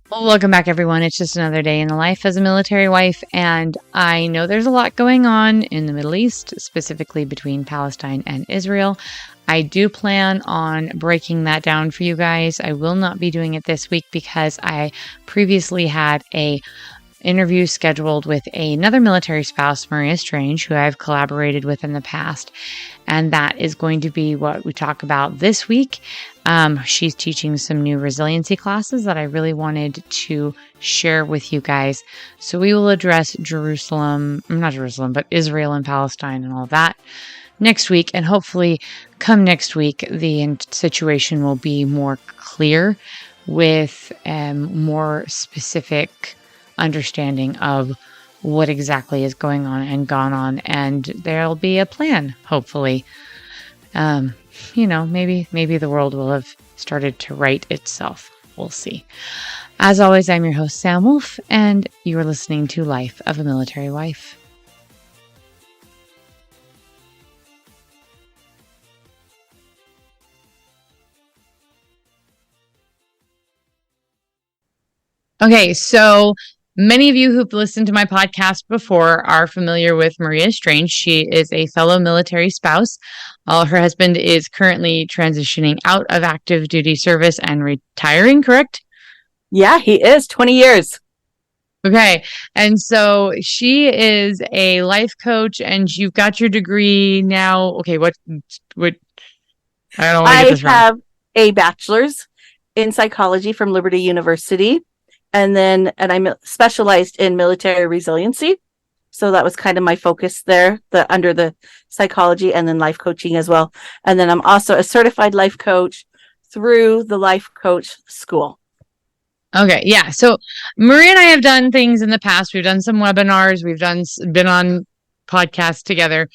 Well, welcome back, everyone. It's just another day in the life as a military wife, and I know there's a lot going on in the Middle East, specifically between Palestine and Israel. I do plan on breaking that down for you guys. I will not be doing it this week because I previously had a interview scheduled with another military spouse, Maria Strange, who I've collaborated with in the past. And that is going to be what we talk about this week. She's teaching some new resiliency classes that I really wanted to share with you guys. So we will address Israel and Palestine and all that next week. And hopefully come next week, the situation will be more clear with more specific understanding of what exactly is going on and gone on, and there'll be a plan, hopefully. Maybe the world will have started to right itself. We'll see. As always, I'm your host, Sam Wolf, and you are listening to Life of a Military Wife. Okay, so many of you who've listened to my podcast before are familiar with Maria Strange. She is a fellow military spouse. Her husband is currently transitioning out of active duty service and retiring, correct? Yeah, he is. 20 years. Okay, and so she is a life coach, and you've got your degree now. Okay, what? I don't want to get this wrong. I have a bachelor's in psychology from Liberty University. And I'm specialized in military resiliency. So that was kind of my focus there, under the psychology, and then life coaching as well. And then I'm also a certified life coach through the life coach school. Okay. Yeah. So Maria and I have done things in the past. We've done some webinars. We've been on podcasts together,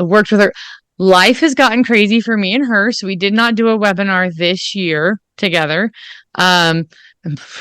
worked with her. Life has gotten crazy for me and her. So we did not do a webinar this year together.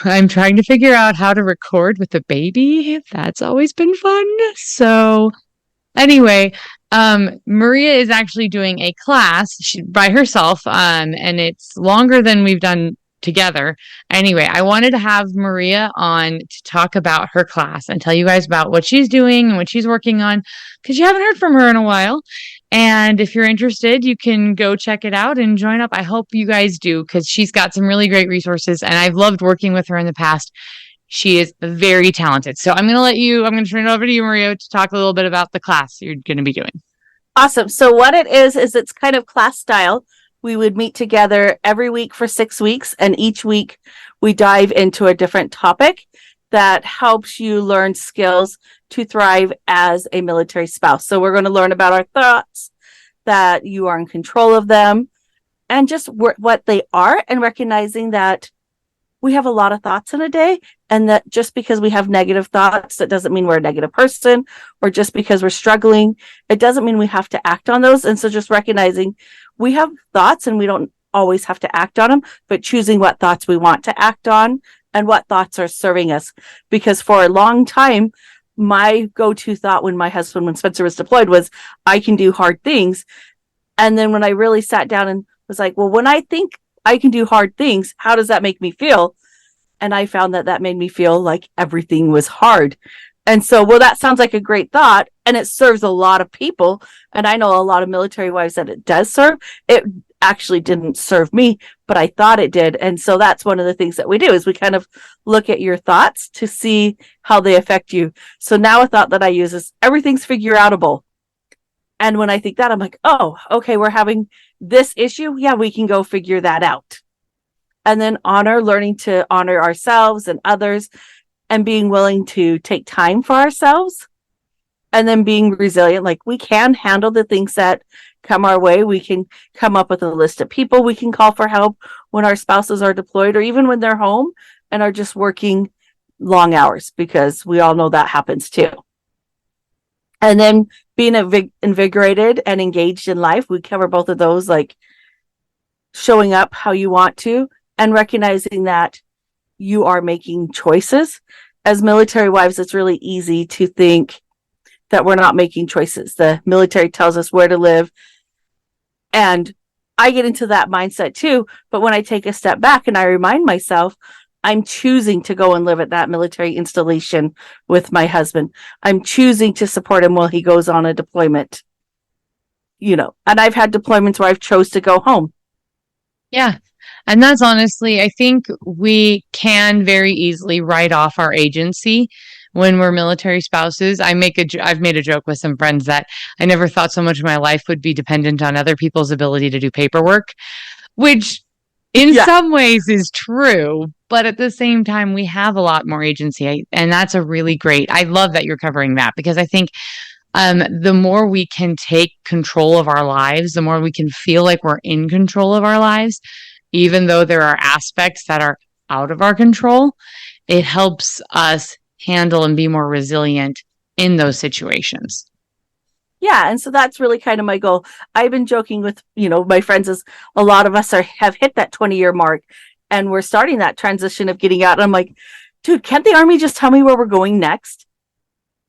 I'm trying to figure out how to record with the baby. That's always been fun. So anyway, Maria is actually doing a class by herself, and it's longer than we've done together. Anyway, I wanted to have Maria on to talk about her class and tell you guys about what she's doing and what she's working on, because you haven't heard from her in a while. And if you're interested, you can go check it out and join up. I hope you guys do, because she's got some really great resources, and I've loved working with her in the past. She is very talented. So I'm going to turn it over to you, Maria, to talk a little bit about the class you're going to be doing. Awesome. So what it is it's kind of class style. We would meet together every week for 6 weeks, and each week we dive into a different topic that helps you learn skills to thrive as a military spouse. So we're going to learn about our thoughts, that you are in control of them, and just what they are, and recognizing that we have a lot of thoughts in a day, and that just because we have negative thoughts, that doesn't mean we're a negative person, or just because we're struggling, it doesn't mean we have to act on those. And so just recognizing we have thoughts and we don't always have to act on them, but choosing what thoughts we want to act on and what thoughts are serving us. Because for a long time, my go-to thought when Spencer was deployed, was I can do hard things. And then when I really sat down and was like, well, when I think I can do hard things, how does that make me feel? And I found that made me feel like everything was hard. And so, well, that sounds like a great thought, and it serves a lot of people. And I know a lot of military wives that it does serve. It actually didn't serve me, but I thought it did. And so that's one of the things that we do, is we kind of look at your thoughts to see how they affect you. So now a thought that I use is everything's figure outable. And when I think that, I'm like, oh, okay, we're having this issue. Yeah, we can go figure that out. And then learning to honor ourselves and others, and being willing to take time for ourselves, and then being resilient. Like, we can handle the things that come our way. We can come up with a list of people we can call for help when our spouses are deployed, or even when they're home and are just working long hours, because we all know that happens too. And then being invigorated and engaged in life. We cover both of those, like showing up how you want to, and recognizing that you are making choices. As military wives, it's really easy to think that we're not making choices. The military tells us where to live. And I get into that mindset too. But when I take a step back and I remind myself, I'm choosing to go and live at that military installation with my husband. I'm choosing to support him while he goes on a deployment. And I've had deployments where I've chose to go home. Yeah. And that's honestly, I think we can very easily write off our agency when we're military spouses. I've made a joke with some friends that I never thought so much of my life would be dependent on other people's ability to do paperwork, which in some ways is true. But at the same time, we have a lot more agency. And that's a really great, I love that you're covering that, because I think the more we can take control of our lives, the more we can feel like we're in control of our lives, even though there are aspects that are out of our control, it helps us handle and be more resilient in those situations. Yeah. And so that's really kind of my goal. I've been joking with, my friends, as a lot of us have hit that 20-year mark, and we're starting that transition of getting out. And I'm like, dude, can't the Army just tell me where we're going next?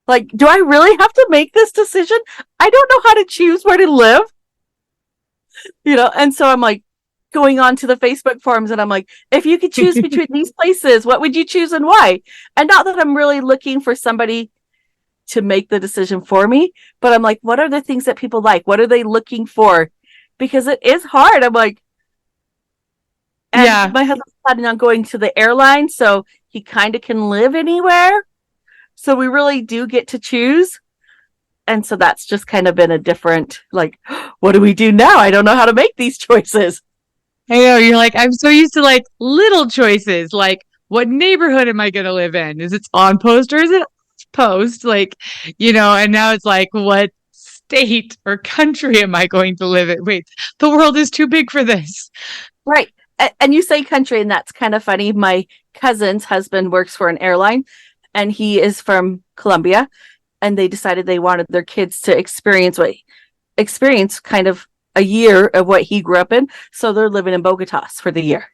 Like, do I really have to make this decision? I don't know how to choose where to live. And so I'm like going on to the Facebook forums, and I'm like, if you could choose between these places, what would you choose and why? And not that I'm really looking for somebody to make the decision for me, but I'm like, what are the things that people like? What are they looking for? Because it is hard. I'm like, and my husband's planning on going to the airline, so he kind of can live anywhere. So we really do get to choose. And so that's just kind of been a different, like, what do we do now? I don't know how to make these choices. I know, you're like, I'm so used to like little choices, like what neighborhood am I going to live in? Is it on post or is it off post? Like, and now it's like, what state or country am I going to live in? Wait, the world is too big for this. Right. And you say country, and that's kind of funny. My cousin's husband works for an airline, and he is from Colombia, and they decided they wanted their kids to experience kind of a year of what he grew up in. So they're living in Bogota for the year.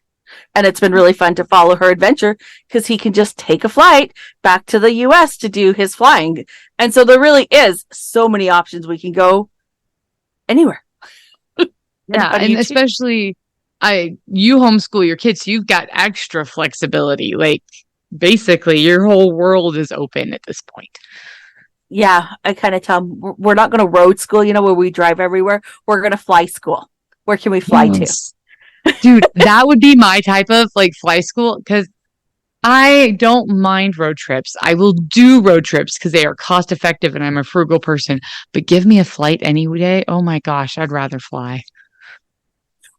And it's been really fun to follow her adventure, because he can just take a flight back to the US to do his flying. And so there really is so many options. We can go anywhere. Yeah. And especially you homeschool your kids, so you've got extra flexibility. Like basically your whole world is open at this point. Yeah, I kind of tell them we're not going to road school, where we drive everywhere. We're going to fly school. Where can we fly to? Dude, that would be my type of like fly school, because I don't mind road trips. I will do road trips because they are cost effective and I'm a frugal person. But give me a flight any day. Oh my gosh, I'd rather fly.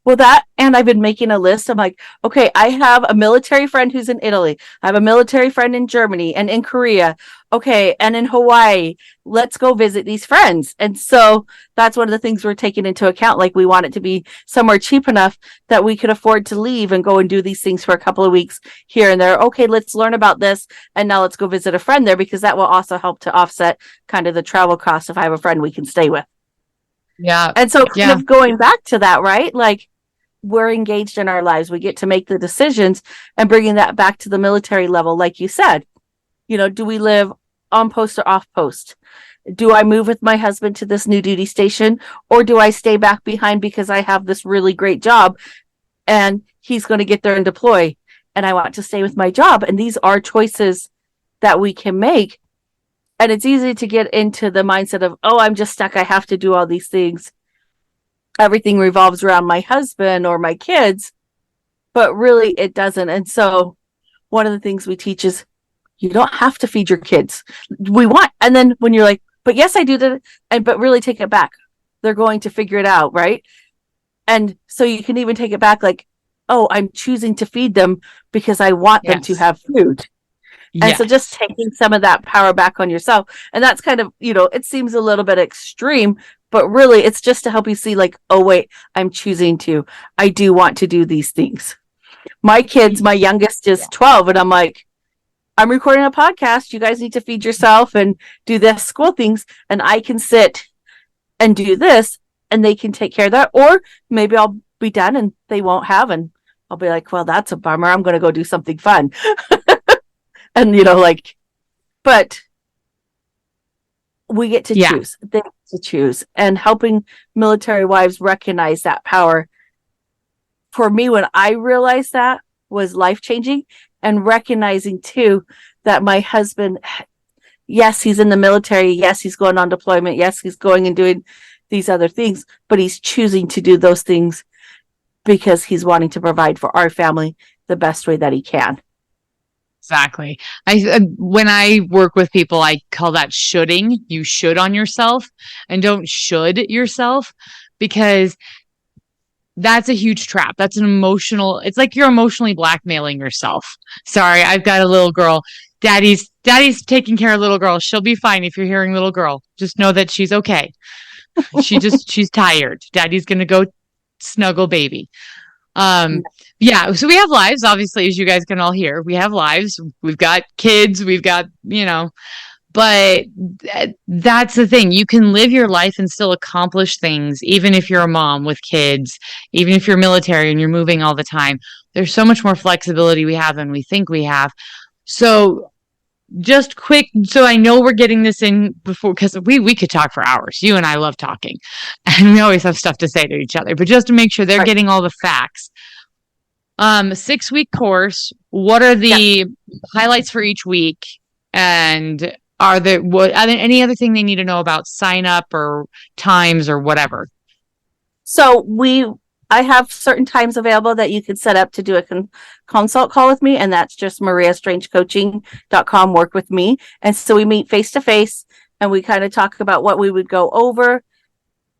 Well, and I've been making a list. I'm like, okay, I have a military friend who's in Italy. I have a military friend in Germany and in Korea. Okay, and in Hawaii. Let's go visit these friends. And so that's one of the things we're taking into account. Like, we want it to be somewhere cheap enough that we could afford to leave and go and do these things for a couple of weeks here and there. Okay, let's learn about this. And now let's go visit a friend there, because that will also help to offset kind of the travel costs if I have a friend we can stay with. Yeah. And so kind of going back to that, right? Like, we're engaged in our lives. We get to make the decisions, and bringing that back to the military level. Like you said, do we live on post or off post? Do I move with my husband to this new duty station, or do I stay back behind because I have this really great job and he's going to get there and deploy, and I want to stay with my job? And these are choices that we can make. And it's easy to get into the mindset of, oh, I'm just stuck. I have to do all these things. Everything revolves around my husband or my kids, but really it doesn't. And so one of the things we teach is, you don't have to feed your kids. And then when you're like, but yes, I do that. But really take it back. They're going to figure it out. Right. And so you can even take it back, like, oh, I'm choosing to feed them because I want them to have food. And so just taking some of that power back on yourself. And that's kind of, it seems a little bit extreme, but really it's just to help you see, like, oh, wait, I do want to do these things. My kids, my youngest is 12, and I'm like, I'm recording a podcast. You guys need to feed yourself and do this school things. And I can sit and do this, and they can take care of that. Or maybe I'll be done and they won't have, and I'll be like, well, that's a bummer. I'm going to go do something fun. And, but We get to Yeah. choose. They get to choose. And helping military wives recognize that power. For me, when I realized that was life-changing, and recognizing too that my husband, yes, he's in the military. Yes, he's going on deployment. Yes, he's going and doing these other things, but he's choosing to do those things because he's wanting to provide for our family the best way that he can. Exactly. When I work with people, I call that shoulding. You should on yourself, and don't should yourself, because that's a huge trap. That's an emotional, it's like you're emotionally blackmailing yourself. Sorry, I've got a little girl. Daddy's taking care of little girl. She'll be fine. If you're hearing little girl, just know that she's okay. She's tired. Daddy's going to go snuggle baby. Yeah, so we have lives, obviously, as you guys can all hear. We have lives. We've got kids. We've got, but that's the thing. You can live your life and still accomplish things, even if you're a mom with kids, even if you're military and you're moving all the time. There's so much more flexibility we have than we think we have. So just quick, so I know we're getting this in before, because we could talk for hours. You and I love talking, and we always have stuff to say to each other, but just to make sure they're getting all the facts. 6-week course. What are the highlights for each week? And are there any other thing they need to know about sign up or times or whatever? So I have certain times available that you can set up to do a consult call with me, and that's just mariastrangecoaching.com, work with me. And so we meet face to face and we kind of talk about what we would go over.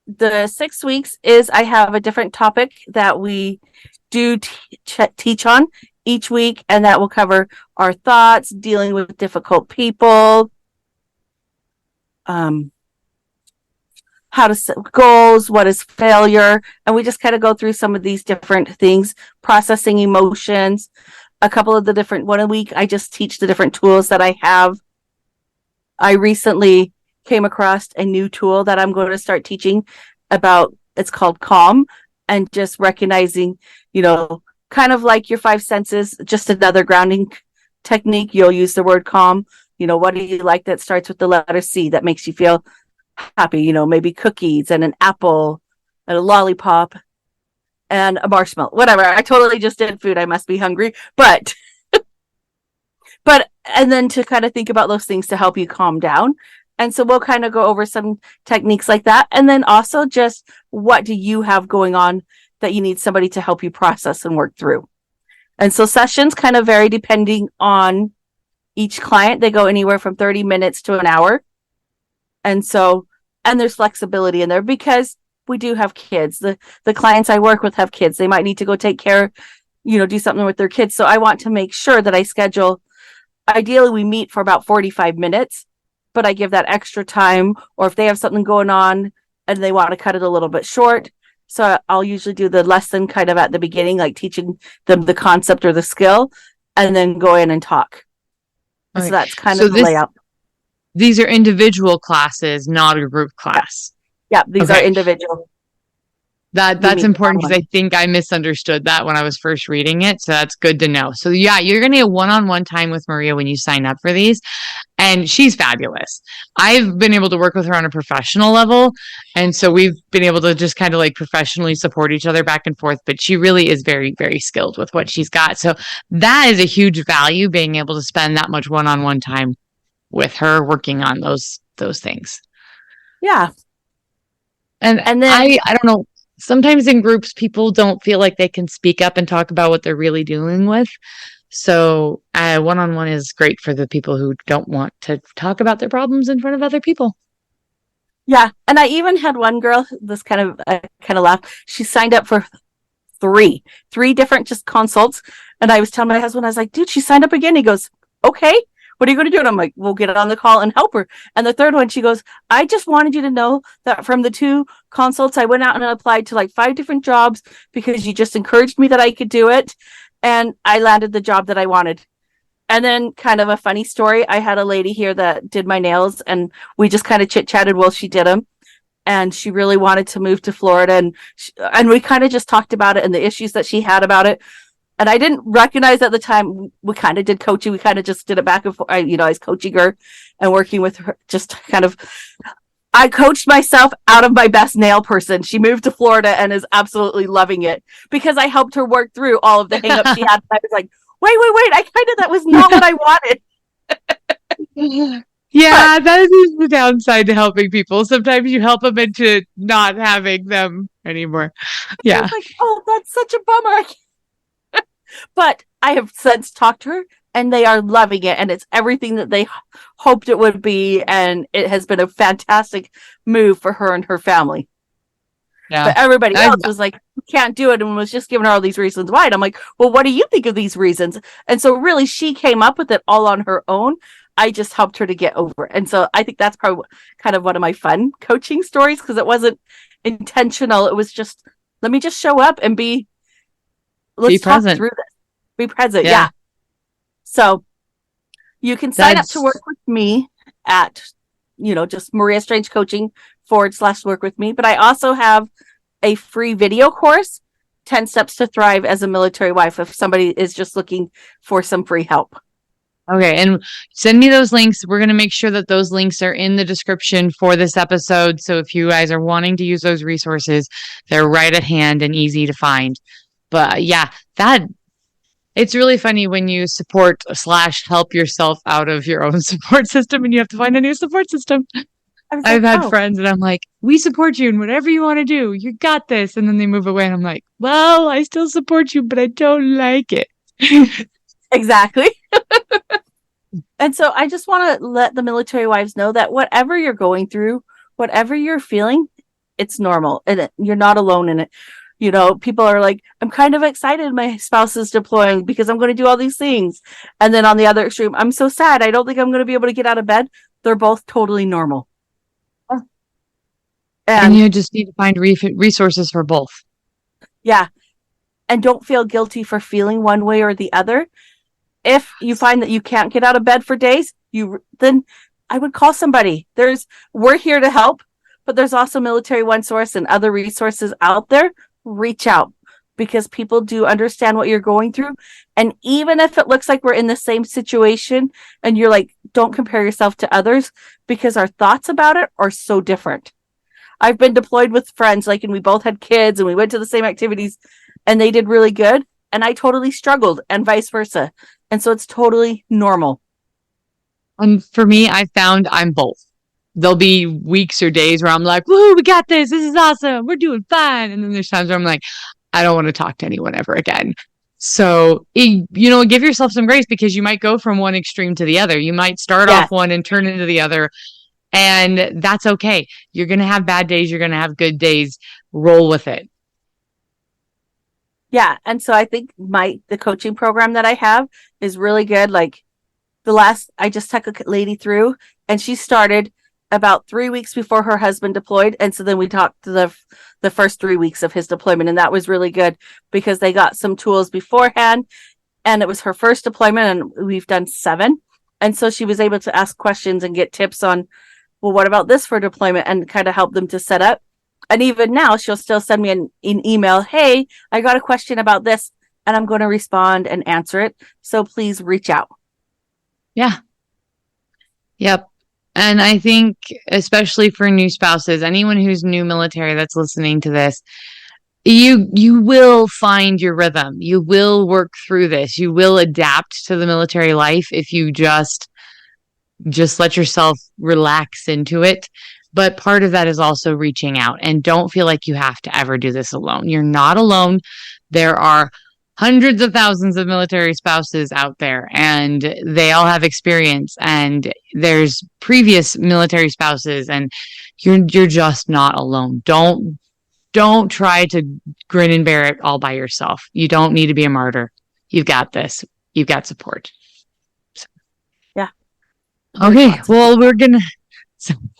The 6 weeks is I have a different topic that we do teach on each week, and that will cover our thoughts, dealing with difficult people, how to set goals, what is failure, and we just kind of go through some of these different things, processing emotions, a couple of the different, one a week, I just teach the different tools that I have. I recently came across a new tool that I'm going to start teaching about. It's called Calm, and just recognizing, kind of like your 5 senses, just another grounding technique. You'll use the word calm. What do you like that starts with the letter C that makes you feel happy? Maybe cookies and an apple and a lollipop and a marshmallow, whatever. I totally just did food. I must be hungry, but and then to kind of think about those things to help you calm down. And so we'll kind of go over some techniques like that. And then also just, what do you have going on that you need somebody to help you process and work through? And so sessions kind of vary depending on each client. They go anywhere from 30 minutes to an hour. And there's flexibility in there because we do have kids. The clients I work with have kids. They might need to go take care, do something with their kids. So I want to make sure that I schedule, ideally we meet for about 45 minutes, but I give that extra time, or if they have something going on and they want to cut it a little bit short. So I'll usually do the lesson kind of at the beginning, like teaching them the concept or the skill, and then go in and talk. Okay. So that's kind of the layout. These are individual classes, not a group class. Yeah, these are individual. That's important, because I think I misunderstood that when I was first reading it. So that's good to know. So yeah, you're going to get one-on-one time with Maria when you sign up for these. And she's fabulous. I've been able to work with her on a professional level. And so we've been able to just kind of like professionally support each other back and forth. But she really is very, very skilled with what she's got. So that is a huge value, being able to spend that much one-on-one time with her working on those things. Yeah. And then I don't know. Sometimes in groups, people don't feel like they can speak up and talk about what they're really dealing with. So one-on-one is great for the people who don't want to talk about their problems in front of other people. Yeah. And I even had one girl, this kind of laughed. She signed up for three different just consults. And I was telling my husband, I was like, dude, she signed up again. He goes, okay, what are you going to do? And I'm like, we'll get on the call and help her. And the third one, she goes, I just wanted you to know that from the 2 consults, I went out and applied to like 5 different jobs because you just encouraged me that I could do it. And I landed the job that I wanted. And then kind of a funny story. I had a lady here that did my nails, and we just kind of chit-chatted while she did them. And she really wanted to move to Florida. And we kind of just talked about it and the issues that she had about it. And I didn't recognize at the time we kind of did coaching. We kind of just did it back and forth. I was coaching her and working with her, just kind of. I coached myself out of my best nail person. She moved to Florida and is absolutely loving it because I helped her work through all of the hangups she had. I was like, wait. That was not what I wanted. Yeah, that is the downside to helping people. Sometimes you help them into not having them anymore. Yeah. Like, oh, that's such a bummer. But I have since talked to her and they are loving it. And it's everything that they hoped it would be. And it has been a fantastic move for her and her family. Yeah. But everybody else was like, you can't do it. And was just giving her all these reasons why. And I'm like, well, what do you think of these reasons? And so really she came up with it all on her own. I just helped her to get over it. And so I think that's probably kind of one of my fun coaching stories because it wasn't intentional. It was just, let me just show up and let's talk through this. Be present. Yeah. So you can sign up to work with me at, just Maria Strange Coaching /work with me. But I also have a free video course, 10 Steps to Thrive as a Military Wife, if somebody is just looking for some free help. Okay. And send me those links. We're going to make sure that those links are in the description for this episode. So if you guys are wanting to use those resources, they're right at hand and easy to find. But yeah, it's really funny when you support / help yourself out of your own support system and you have to find a new support system. I've had friends and I'm like, we support you in whatever you want to do. You got this. And then they move away and I'm like, well, I still support you, but I don't like it. Exactly. And so I just want to let the military wives know that whatever you're going through, whatever you're feeling, it's normal and you're not alone in it. People are like, I'm kind of excited my spouse is deploying because I'm going to do all these things. And then on the other extreme, I'm so sad. I don't think I'm going to be able to get out of bed. They're both totally normal. And you just need to find resources for both. Yeah. And don't feel guilty for feeling one way or the other. If you find that you can't get out of bed for days, then I would call somebody. We're here to help, but there's also Military One Source and other resources out there. Reach out because people do understand what you're going through. And even if it looks like we're in the same situation and you're like, don't compare yourself to others because our thoughts about it are so different. I've been deployed with friends, and we both had kids and we went to the same activities and they did really good. And I totally struggled and vice versa. And so it's totally normal. And for me, I found I'm both. There'll be weeks or days where I'm like, woohoo, we got this. This is awesome. We're doing fine. And then there's times where I'm like, I don't want to talk to anyone ever again. So, give yourself some grace because you might go from one extreme to the other. You might start off one and turn into the other. And that's okay. You're going to have bad days. You're going to have good days. Roll with it. Yeah. And so I think the coaching program that I have is really good. I just took a lady through and she started about 3 weeks before her husband deployed. And so then we talked to the first 3 weeks of his deployment. And that was really good because they got some tools beforehand and it was her first deployment and we've done 7. And so she was able to ask questions and get tips on, well, what about this for deployment and kind of help them to set up. And even now she'll still send me an email. Hey, I got a question about this and I'm going to respond and answer it. So please reach out. Yeah. Yep. And I think, especially for new spouses, anyone who's new military that's listening to this, you will find your rhythm. You will work through this. You will adapt to the military life if you just let yourself relax into it. But part of that is also reaching out, and don't feel like you have to ever do this alone. You're not alone. There are hundreds of thousands of military spouses out there, and they all have experience, and there's previous military spouses, and you're just not alone. Don't try to grin and bear it all by yourself. You don't need to be a martyr. You've got this. You've got support. So. Yeah. Okay. Well, we're gonna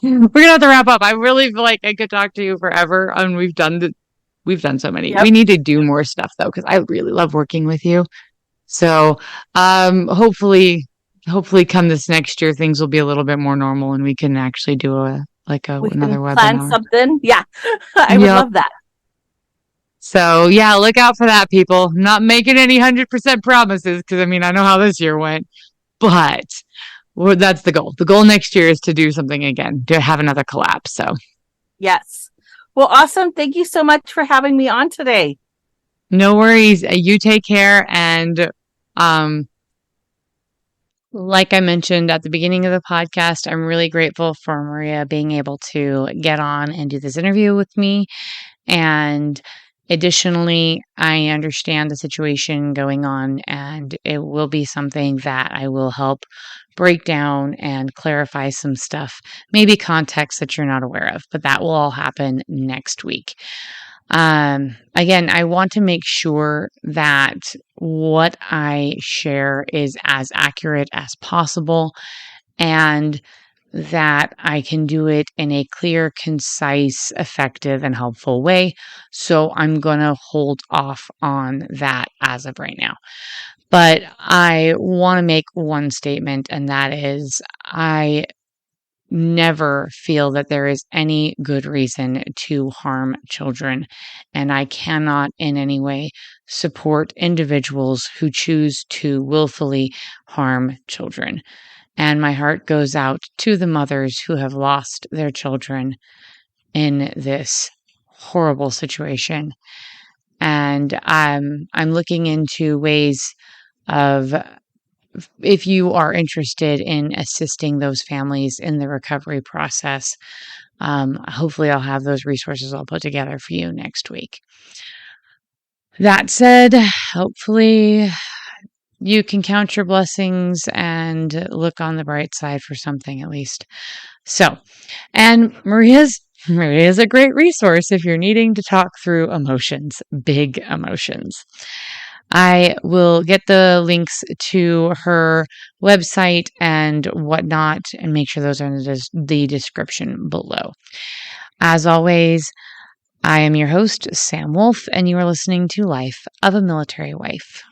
have to wrap up. I really feel like I could talk to you forever. And we've done so many. Yep. We need to do more stuff though, because I really love working with you. So hopefully come this next year, things will be a little bit more normal and we can actually do another webinar. Plan something. Yeah. I would love that. So yeah, look out for that, people. I'm not making any 100% promises because I mean, I know how this year went, but that's the goal. The goal next year is to do something again, to have another collapse. So Yes. Well, awesome. Thank you so much for having me on today. no worries. You take care. And like I mentioned at the beginning of the podcast, I'm really grateful for Maria being able to get on and do this interview with me. And additionally, I understand the situation going on, and it will be something that I will help break down and clarify some stuff, maybe context that you're not aware of, but that will all happen next week. Again, I want to make sure that what I share is as accurate as possible and that I can do it in a clear, concise, effective, and helpful way. So I'm going to hold off on that as of right now. But I want to make one statement, and that is I never feel that there is any good reason to harm children, and I cannot in any way support individuals who choose to willfully harm children. And my heart goes out to the mothers who have lost their children in this horrible situation. And I'm looking into ways of, if you are interested in assisting those families in the recovery process, hopefully I'll have those resources all put together for you next week. That said, hopefully you can count your blessings and look on the bright side for something at least. So, and Maria's a great resource if you're needing to talk through emotions, big emotions. I will get the links to her website and whatnot and make sure those are in the description below. As always, I am your host, Sam Wolf, and you are listening to Life of a Military Wife.